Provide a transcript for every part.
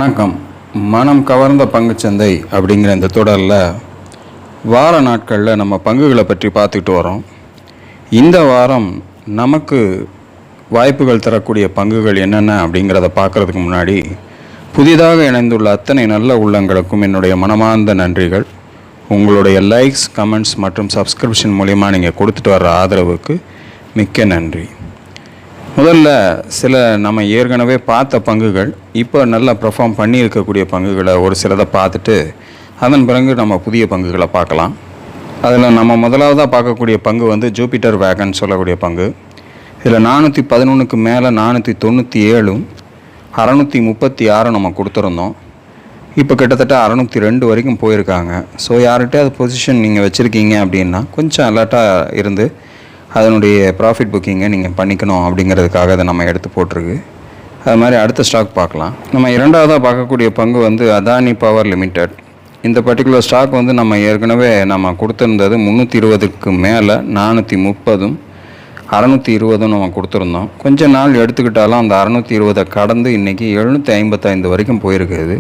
வணக்கம். மனம் கவர்ந்த பங்குச்சந்தை அப்படிங்கிற இந்த தொடரில் வார நாட்களில் நம்ம பங்குகளை பற்றி பார்த்துட்டு வரோம். இந்த வாரம் நமக்கு வாய்ப்புகள் தரக்கூடிய பங்குகள் என்னென்ன அப்படிங்கிறத பார்க்குறதுக்கு முன்னாடி புதிதாக இணைந்துள்ள அத்தனை நல்ல உள்ளங்களுக்கும் என்னுடைய மனமார்ந்த நன்றிகள். உங்களுடைய லைக்ஸ், கமெண்ட்ஸ் மற்றும் சப்ஸ்கிரிப்ஷன் மூலிமா நீங்கள் கொடுத்துட்டு வர்ற ஆதரவுக்கு மிக்க நன்றி. முதல்ல சில நம்ம ஏற்கனவே பார்த்த பங்குகள் இப்போ நல்லா பெர்ஃபார்ம் பண்ணியிருக்கக்கூடிய பங்குகளை ஒரு சிலதை பார்த்துட்டு அதன் பிறகு நம்ம புதிய பங்குகளை பார்க்கலாம். அதில் நம்ம முதலாவதாக பார்க்கக்கூடிய பங்கு வந்து ஜூபிட்டர் வேகன் சொல்லக்கூடிய பங்கு. இதில் 411க்கு மேலே 497 636 நம்ம கொடுத்துருந்தோம். இப்போ கிட்டத்தட்ட 602 வரைக்கும் போயிருக்காங்க. ஸோ யார்கிட்ட அது பொசிஷன் நீங்கள் வச்சுருக்கீங்க அப்படின்னா கொஞ்சம் அலர்ட்டாக இருந்து அதனுடைய ப்ராஃபிட் புக்கிங்கை நீங்கள் பண்ணிக்கணும் அப்படிங்கிறதுக்காக அதை நம்ம எடுத்து போட்டிருக்கு. அது மாதிரி அடுத்த ஸ்டாக் பார்க்கலாம். நம்ம இரண்டாவதாக பார்க்கக்கூடிய பங்கு வந்து அதானி பவர் லிமிடெட். இந்த பர்டிகுலர் ஸ்டாக் வந்து நம்ம ஏற்கனவே நம்ம கொடுத்துருந்தது 320க்கு மேலே 430 620 நம்ம கொடுத்துருந்தோம். கொஞ்சம் நாள் எடுத்துக்கிட்டாலும் அந்த 620 கடந்து இன்றைக்கி 755 வரைக்கும் போயிருக்குது.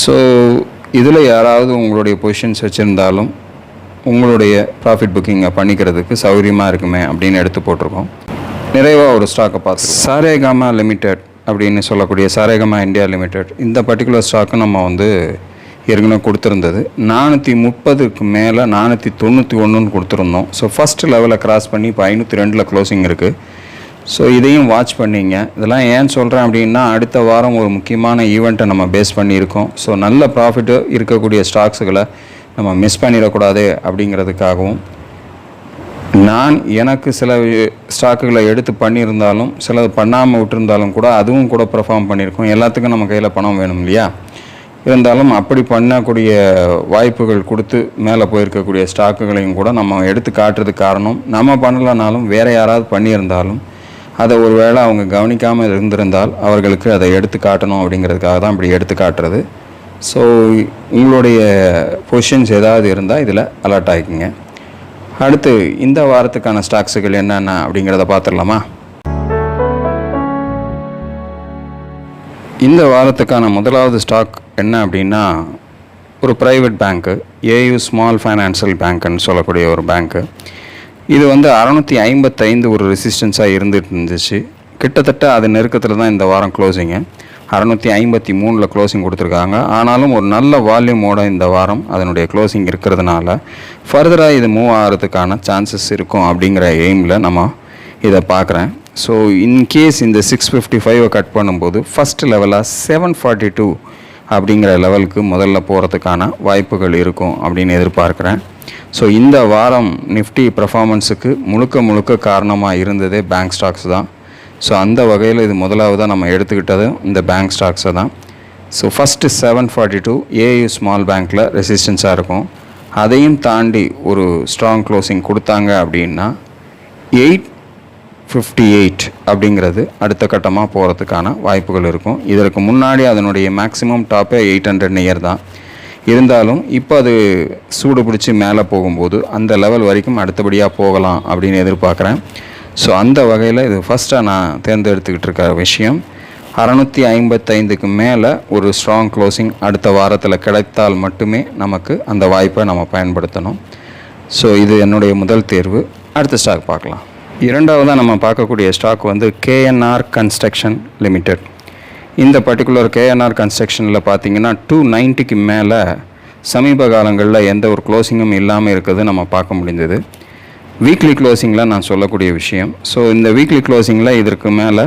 ஸோ இதில் யாராவது உங்களுடைய பொசிஷன்ஸ் வச்சுருந்தாலும் உங்களுடைய ப்ராஃபிட் புக்கிங்கை பண்ணிக்கிறதுக்கு சௌகரியமாக இருக்குமே அப்படின்னு எடுத்து போட்டிருக்கோம். நிறைவாக ஒரு ஸ்டாக்கை பார்த்து சாரேகாமா லிமிடெட் அப்படின்னு சொல்லக்கூடிய சாரேகாமா இந்தியா லிமிடெட். இந்த பர்டிகுலர் ஸ்டாக்கு நம்ம வந்து ஏற்கனவே கொடுத்துருந்தது 430க்கு மேலே 491 கொடுத்துருந்தோம். ஸோ ஃபஸ்ட்டு லெவலில் கிராஸ் பண்ணி இப்போ 502 க்ளோசிங் இருக்குது. ஸோ இதையும் வாட்ச் பண்ணிங்க. இதெல்லாம் ஏன் சொல்கிறேன் அப்படின்னா அடுத்த வாரம் ஒரு முக்கியமான ஈவெண்ட்டை நம்ம பேஸ் பண்ணியிருக்கோம். ஸோ நல்ல ப்ராஃபிட்டு இருக்கக்கூடிய ஸ்டாக்ஸுகளை நம்ம மிஸ் பண்ணிடக்கூடாது அப்படிங்கிறதுக்காகவும் நான் எனக்கு சில ஸ்டாக்குகளை எடுத்து பண்ணியிருந்தாலும் சிலது பண்ணாமல் விட்டுருந்தாலும் கூட அதுவும் கூட பெர்ஃபார்ம் பண்ணியிருக்கோம். எல்லாத்துக்கும் நம்ம கையில் பணம் வேணும் இல்லையா? இருந்தாலும் அப்படி பண்ணக்கூடிய வாய்ப்புகள் கொடுத்து மேலே போயிருக்கக்கூடிய ஸ்டாக்குகளையும் கூட நம்ம எடுத்து காட்டுறதுக்கு காரணம் நம்ம பண்ணலைனாலும் வேறு யாராவது பண்ணியிருந்தாலும் அதை ஒரு வேளை அவங்க கவனிக்காமல் இருந்திருந்தால் அவர்களுக்கு அதை எடுத்து காட்டணும் அப்படிங்கிறதுக்காக தான் இப்படி எடுத்து காட்டுறது. ஸோ உங்களுடைய பொசிஷன்ஸ் ஏதாவது இருந்தால் இதில் அலர்ட் ஆகிக்குங்க. அடுத்து இந்த வாரத்துக்கான ஸ்டாக்ஸுகள் என்னென்ன அப்படிங்கிறத பார்த்துடலாமா? இந்த வாரத்துக்கான முதலாவது ஸ்டாக் என்ன அப்படின்னா ஒரு ப்ரைவேட் பேங்க்கு, ஏயு ஸ்மால் ஃபைனான்சியல் பேங்க்குன்னு சொல்லக்கூடிய ஒரு பேங்க்கு. இது வந்து 655 ஒரு ரெசிஸ்டன்ஸாக இருந்துகிட்டு இருந்துச்சு. கிட்டத்தட்ட அது நெருக்கத்தில் தான் இந்த வாரம் க்ளோசிங்கு 653 க்ளோசிங் கொடுத்துருக்காங்க. ஆனாலும் ஒரு நல்ல வால்யூமோட இந்த வாரம் அதனுடைய க்ளோசிங் இருக்கிறதுனால ஃபர்தராக இது மூவ் ஆகிறதுக்கான சான்சஸ் இருக்கும் அப்படிங்கிற எய்மில் நம்ம இதை பார்க்குறேன். ஸோ இன்கேஸ் இந்த 655 கட் பண்ணும்போது ஃபஸ்ட் லெவலாக 742 அப்படிங்கிற லெவலுக்கு முதல்ல போகிறதுக்கான வாய்ப்புகள் இருக்கும் அப்படின்னு எதிர்பார்க்குறேன். ஸோ இந்த வாரம் நிஃப்டி பர்ஃபார்மன்ஸுக்கு முழுக்க காரணமாக இருந்ததே பேங்க் ஸ்டாக்ஸ் தான். ஸோ அந்த வகையில் இது முதலாவதாக நம்ம எடுத்துக்கிட்டது இந்த பேங்க் ஸ்டாக்ஸை தான். ஸோ ஃபஸ்ட்டு 742 ஏயு ஸ்மால் பேங்க்கில் ரெசிஸ்டன்ஸாக இருக்கும். அதையும் தாண்டி ஒரு ஸ்ட்ராங் க்ளோசிங் கொடுத்தாங்க அப்படின்னா 858 அப்படிங்கிறது அடுத்த கட்டமாக போகிறதுக்கான வாய்ப்புகள் இருக்கும். இதற்கு முன்னாடி அதனுடைய மேக்ஸிமம் டாப்பே 800 நியர் தான். இருந்தாலும் இப்போ அது சூடு பிடிச்சி மேலே போகும்போது அந்த லெவல் வரைக்கும் அடுத்தபடியாக போகலாம் அப்படின்னு எதிர்பார்க்குறேன். ஸோ அந்த வகையில் இது ஃபஸ்ட்டாக நான் தேர்ந்தெடுத்துக்கிட்டு இருக்க விஷயம் 655க்கு மேலே ஒரு ஸ்ட்ராங் க்ளோசிங் அடுத்த வாரத்தில் கிடைத்தால் மட்டுமே நமக்கு அந்த வாய்ப்பை நம்ம பயன்படுத்தணும். ஸோ இது என்னுடைய முதல் தேர்வு. அடுத்த ஸ்டாக் பார்க்கலாம். இரண்டாவதாக நம்ம பார்க்கக்கூடிய ஸ்டாக் வந்து கேஎன்ஆர் கன்ஸ்ட்ரக்ஷன் லிமிடெட். இந்த பர்டிகுலர் கேஎன்ஆர் கன்ஸ்ட்ரக்ஷனில் பார்த்தீங்கன்னா 290க்கு மேலே சமீப காலங்களில் எந்த ஒரு க்ளோசிங்கும் இல்லாமல் இருக்கிறது நம்ம பார்க்க முடிஞ்சது. வீக்லி க்ளோசிங்கில் நான் சொல்லக்கூடிய விஷயம். ஸோ இந்த வீக்லி க்ளோசிங்கில் இதற்கு மேலே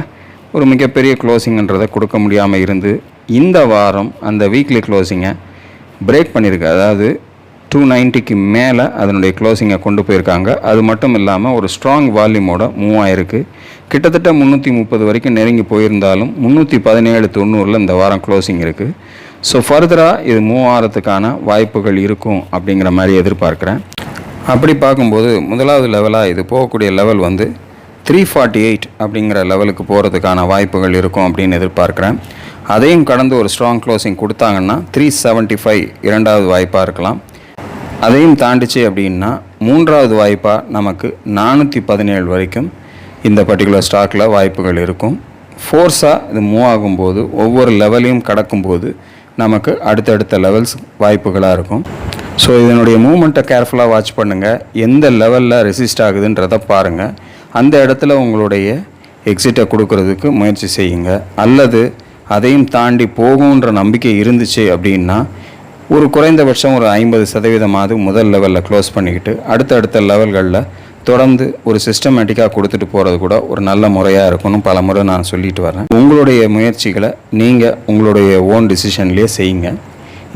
ஒரு மிகப்பெரிய க்ளோசிங்கன்றதை கொடுக்க முடியாமல் இருந்து இந்த வாரம் அந்த வீக்லி க்ளோசிங்கை பிரேக் பண்ணியிருக்கு. அதாவது 290க்கு மேலே அதனுடைய க்ளோசிங்கை கொண்டு போயிருக்காங்க. அது மட்டும் இல்லாமல் ஒரு ஸ்ட்ராங் வால்யூமோட மூவ் ஆகிருக்கு. கிட்டத்தட்ட 330 வரைக்கும் நெருங்கி போயிருந்தாலும் 317.90 இந்த வாரம் க்ளோசிங் இருக்குது. ஸோ ஃபர்தராக இது மூவ் ஆகிறதுக்கான வாய்ப்புகள் இருக்கும் அப்படிங்கிற மாதிரி எதிர்பார்க்குறேன். அப்படி பார்க்கும்போது முதலாவது லெவலாக இது போகக்கூடிய லெவல் வந்து 348 அப்படிங்கிற லெவலுக்கு போகிறதுக்கான வாய்ப்புகள் இருக்கும் அப்படின்னு எதிர்பார்க்குறேன். அதையும் கடந்து ஒரு ஸ்ட்ராங் க்ளோசிங் கொடுத்தாங்கன்னா 375 இரண்டாவது வாய்ப்பாக இருக்கலாம். அதையும் தாண்டிச்சு அப்படின்னா மூன்றாவது வாய்ப்பாக நமக்கு 417 வரைக்கும் இந்த பர்டிகுலர் ஸ்டாக்கில் வாய்ப்புகள் இருக்கும். ஃபோர்ஸாக இது மூவ் ஆகும்போது ஒவ்வொரு லெவலையும் கடக்கும்போது நமக்கு அடுத்தடுத்த லெவல்ஸ் வாய்ப்புகளாக இருக்கும். ஸோ இதனுடைய மூமெண்ட்டை கேர்ஃபுல்லாக வாட்ச் பண்ணுங்கள். எந்த லெவலில் ரெசிஸ்ட் ஆகுதுன்றதை பாருங்கள். அந்த இடத்துல உங்களுடைய எக்ஸிட்டை கொடுக்கறதுக்கு முயற்சி செய்யுங்க. அல்லது அதையும் தாண்டி போகுன்ற நம்பிக்கை இருந்துச்சு அப்படின்னா ஒரு குறைந்தபட்சம் ஒரு 50% முதல் லெவலில் க்ளோஸ் பண்ணிக்கிட்டு அடுத்தடுத்த லெவல்களில் தொடர்ந்து ஒரு சிஸ்டமேட்டிக்காக கொடுத்துட்டு போகிறது கூட ஒரு நல்ல முறையாக இருக்கணும். பல முறை நான் சொல்லிட்டு வரேன். உங்களுடைய முயற்சிகளை நீங்கள் உங்களுடைய ஓன் டிசிஷன்லேயே செய்யுங்க.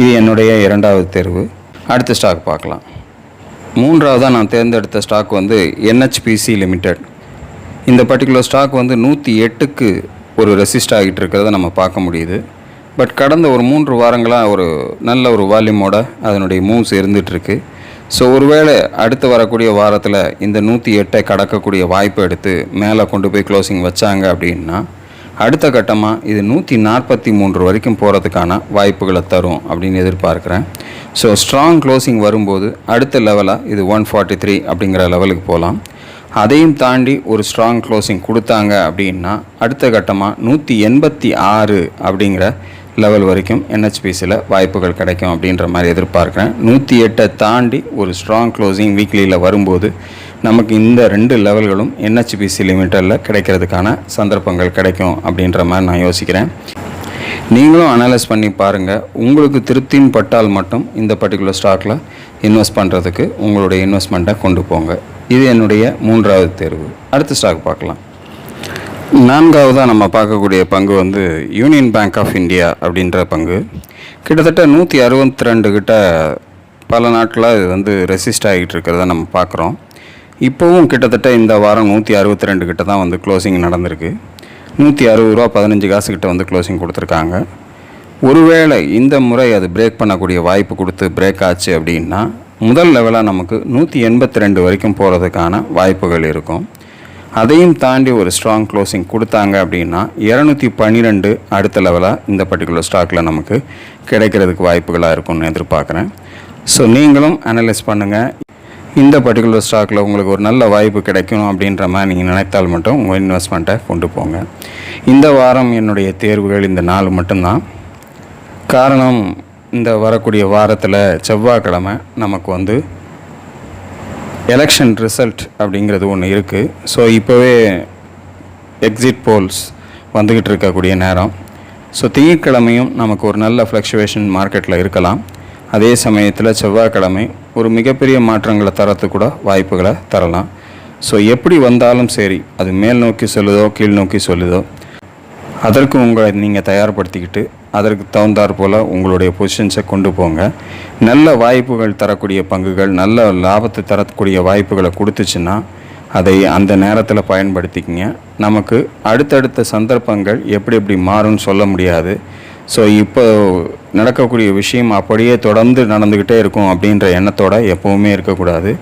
இது என்னுடைய 2வது தேர்வு. அடுத்த ஸ்டாக் பார்க்கலாம். 3வதாக நான் தேர்ந்தெடுத்த ஸ்டாக் வந்து NHPC லிமிடெட். இந்த பர்டிகுலர் ஸ்டாக் வந்து 108க்கு ஒரு ரெசிஸ்ட் ஆகிட்டு இருக்கிறத நம்ம பார்க்க முடியுது. பட் கடந்த ஒரு 3 வாரங்களாக ஒரு நல்ல ஒரு வால்யூமோட அதனுடைய மூவ்ஸ் இருந்துகிட்ருக்கு. ஸோ ஒருவேளை அடுத்து வரக்கூடிய வாரத்தில் இந்த 108ஐ கடக்கக்கூடிய வாய்ப்பை எடுத்து மேலே கொண்டு போய் க்ளோசிங் வச்சாங்க அப்படின்னா அடுத்த கட்டமாக இது 143 வரைக்கும் போகிறதுக்கான வாய்ப்புகளை தரும் அப்படின்னு எதிர்பார்க்குறேன். ஸோ ஸ்ட்ராங் க்ளோசிங் வரும்போது அடுத்த லெவலாக இது 143 அப்படிங்கிற லெவலுக்கு போகலாம். அதையும் தாண்டி ஒரு ஸ்ட்ராங் க்ளோசிங் கொடுத்தாங்க அப்படின்னா அடுத்த கட்டமாக 186 அப்படிங்கிற லெவல் வரைக்கும் NHPCயில் வாய்ப்புகள் கிடைக்கும் அப்படின்ற மாதிரி எதிர்பார்க்குறேன். 108ஐ தாண்டி ஒரு ஸ்ட்ராங் க்ளோசிங் வீக்லியில் வரும்போது நமக்கு இந்த 2 லெவல்களும் NHPC லிமிட்டடில் கிடைக்கிறதுக்கான சந்தர்ப்பங்கள் கிடைக்கும் அப்படின்ற மாதிரி நான் யோசிக்கிறேன். நீங்களும் அனலைஸ் பண்ணி பாருங்கள். உங்களுக்கு திருப்தின்னு பட்டால் மட்டும் இந்த பர்டிகுலர் ஸ்டாக்கில் இன்வெஸ்ட் பண்ணுறதுக்கு உங்களுடைய இன்வெஸ்ட்மெண்ட்டை கொண்டு போங்க. இது என்னுடைய 3வது தேர்வு. அடுத்த ஸ்டாக் பார்க்கலாம். 4வதாக நம்ம பார்க்கக்கூடிய பங்கு வந்து யூனியன் பேங்க் ஆஃப் இந்தியா அப்படின்ற பங்கு. கிட்டத்தட்ட 162 கிட்ட பல நாட்களாக இது வந்து ரெசிஸ்ட் ஆகிட்டு இருக்கிறத நம்ம பார்க்குறோம். இப்போவும் கிட்டத்தட்ட இந்த வாரம் 162 கிட்ட தான் வந்து க்ளோசிங் நடந்திருக்கு. 160 ரூபா 15 காசு கிட்ட வந்து க்ளோசிங் கொடுத்துருக்காங்க. ஒருவேளை இந்த முறை அது பிரேக் பண்ணக்கூடிய வாய்ப்பு கொடுத்து பிரேக் ஆச்சு அப்படின்னா முதல் லெவலாக நமக்கு 182 வரைக்கும் போகிறதுக்கான வாய்ப்புகள் இருக்கும். அதையும் தாண்டி ஒரு ஸ்ட்ராங் க்ளோசிங் கொடுத்தாங்க அப்படின்னா 212 அடுத்த லெவலாக இந்த பர்டிகுலர் ஸ்டாக்கில் நமக்கு கிடைக்கிறதுக்கு வாய்ப்புகளாக இருக்கும்னு எதிர்பார்க்குறேன். ஸோ நீங்களும் அனலைஸ் பண்ணுங்கள். இந்த பர்டிகுலர் ஸ்டாக்கில் உங்களுக்கு ஒரு நல்ல வாய்ப்பு கிடைக்கணும் அப்படின்ற மாதிரி நீங்கள் நினைத்தால் மட்டும் உங்கள் இன்வெஸ்ட்மெண்ட்டை கொண்டு போங்க. இந்த வாரம் என்னுடைய தேர்வுகள் இந்த 4 மட்டும்தான். காரணம், இந்த வரக்கூடிய வாரத்தில் செவ்வாய்க்கிழமை நமக்கு வந்து எலெக்ஷன் ரிசல்ட் அப்படிங்கிறது ஒன்று இருக்குது. ஸோ இப்போவே எக்ஸிட் போல்ஸ் வந்துக்கிட்டு இருக்கக்கூடிய நேரம். ஸோ திங்கட்கிழமையும் நமக்கு ஒரு நல்ல ஃப்ளக்சுவேஷன் மார்க்கெட்டில் இருக்கலாம். அதே சமயத்தில் செவ்வாய்க்கிழமை ஒரு மிகப்பெரிய மாற்றங்களை தரத்துக்கு கூட வாய்ப்புகளை தரலாம். ஸோ எப்படி வந்தாலும் சரி, அது மேல் நோக்கி சொல்லுதோ கீழ் நோக்கி சொல்லுதோ, அதற்கு உங்களை நீங்கள் தயார்படுத்திக்கிட்டு அதற்கு தகுந்தாற் போல் உங்களுடைய பொசிஷன்ஸை கொண்டு போங்க. நல்ல வாய்ப்புகள் தரக்கூடிய பங்குகள், நல்ல லாபத்தை தரக்கூடிய வாய்ப்புகளை கொடுத்துச்சுன்னா அதை அந்த நேரத்தில் பயன்படுத்திக்கிங்க. நமக்கு அடுத்தடுத்த சந்தர்ப்பங்கள் எப்படி எப்படி மாறும்னு சொல்ல முடியாது. ஸோ இப்போ நடக்கக்கூடிய விஷயம் அப்படியே தொடர்ந்து நடந்துக்கிட்டே இருக்கும் அப்படின்ற எண்ணத்தோடு எப்போவுமே இருக்கக்கூடாது.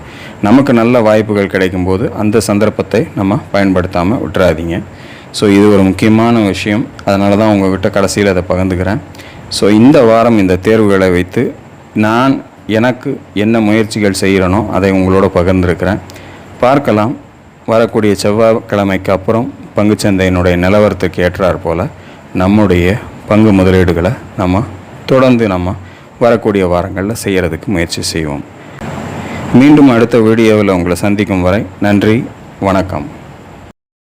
நமக்கு நல்ல வாய்ப்புகள் கிடைக்கும்போது அந்த சந்தர்ப்பத்தை நம்ம பயன்படுத்தாமல் விட்டுறாதீங்க. ஸோ இது ஒரு முக்கியமான விஷயம். அதனால தான் உங்கள்கிட்ட கடைசியில் அதை பகிர்ந்துக்கிறேன். ஸோ இந்த வாரம் இந்த தேர்வுகளை வைத்து நான் எனக்கு என்ன முயற்சிகள் செய்கிறனோ அதை உங்களோட பகிர்ந்துருக்கிறேன். பார்க்கலாம், வரக்கூடிய செவ்வாய்க்கிழமைக்கு அப்புறம் பங்குச்சந்தையினுடைய நிலவரத்துக்கு ஏற்றாற் போல் நம்முடைய பங்கு முதலீடுகளை நம்ம தொடர்ந்து வரக்கூடிய வாரங்களில் செய்கிறதுக்கு முயற்சி செய்வோம். மீண்டும் அடுத்த வீடியோவில் உங்களை சந்திக்கும் வரை நன்றி, வணக்கம்.